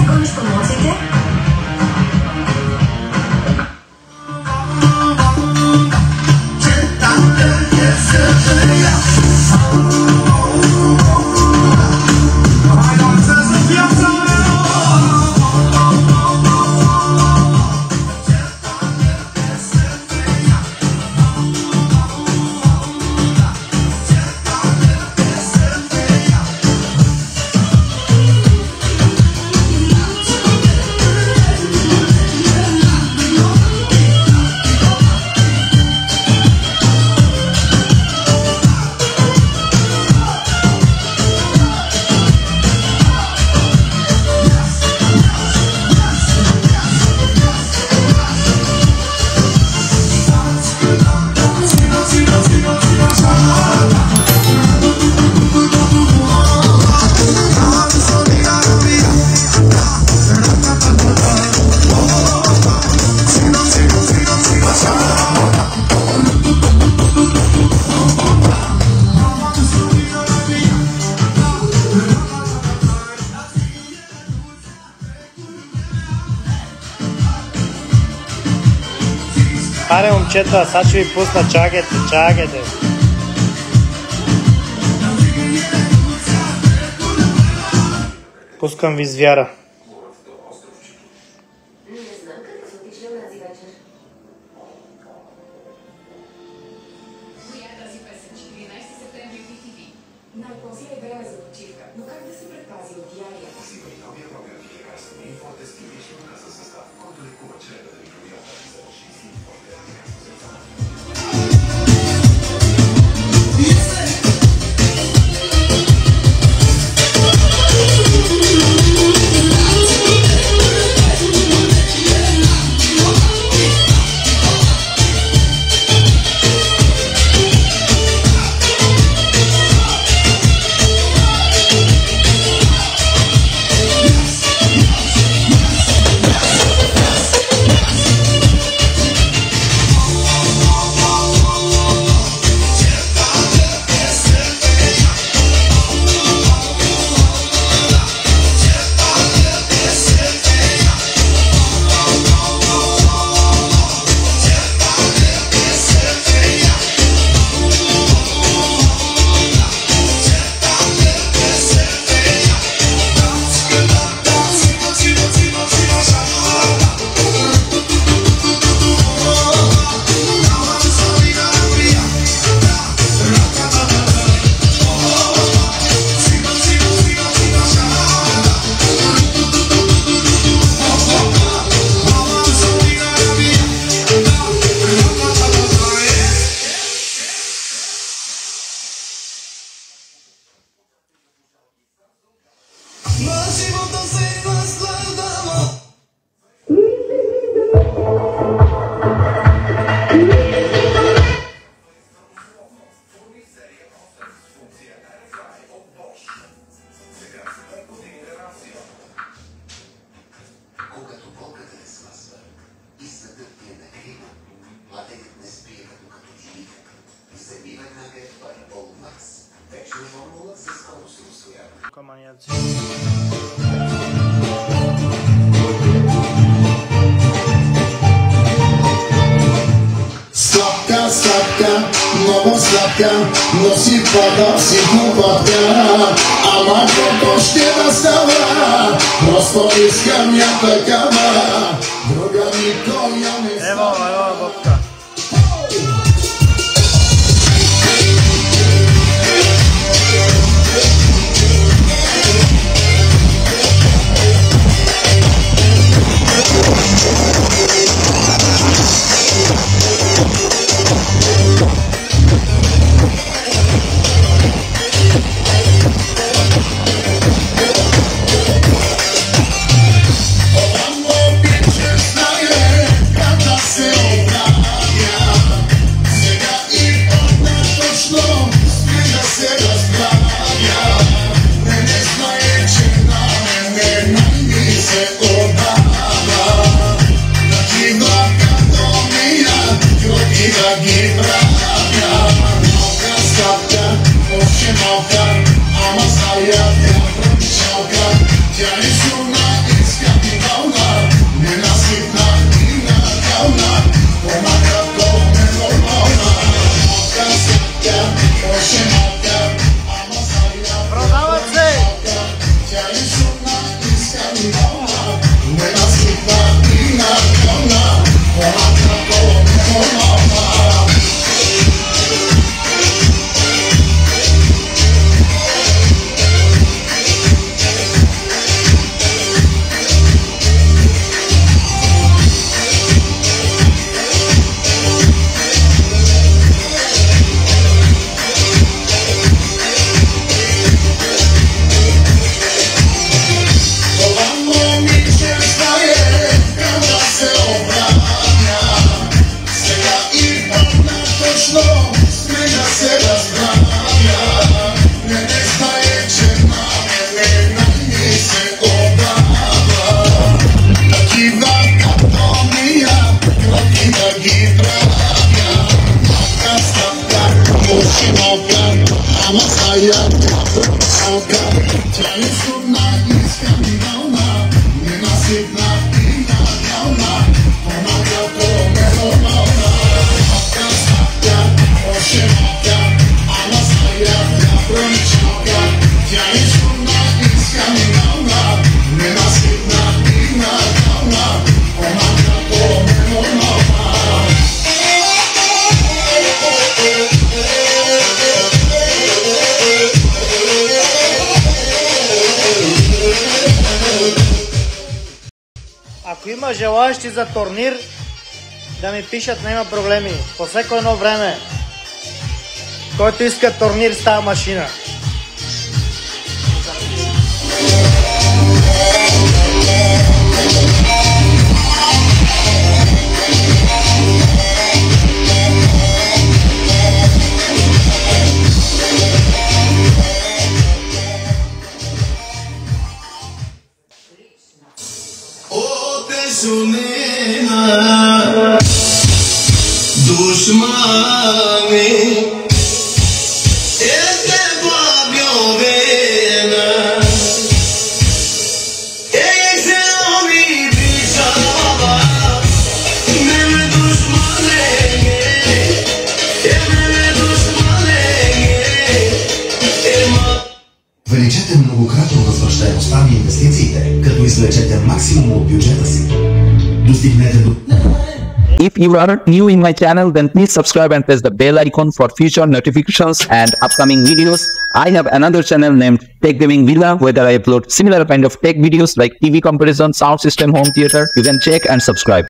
goniš po emocите? Аре, момчета, сега ще ви пусна, чакайте. Пускам ви звяра. Най-после е време за почивка, но как да се предпази от диария? Сладка, много сладка, но си пада си глупавка. Ама какво ще настава, просто искам я такава. Друга никоя не става. Ево, бабка. Say Ако има желаящи за турнир, да ми пишат, няма проблеми. По всяко едно време, който иска турнир с тази машина. Sunena dushmani ete babiovena ese omi bishaba mere dushmanenge Увеличете многократно възвръщаемостта на инвестициите, като извлечете максимум от бюджета си. Достигнете до... If you are new in my channel, then please subscribe and press the bell icon for future notifications and upcoming videos. I have another channel named Tech Gaming Villa, where I upload similar kind of tech videos like TV comparison, sound system, home theater. You can check and subscribe.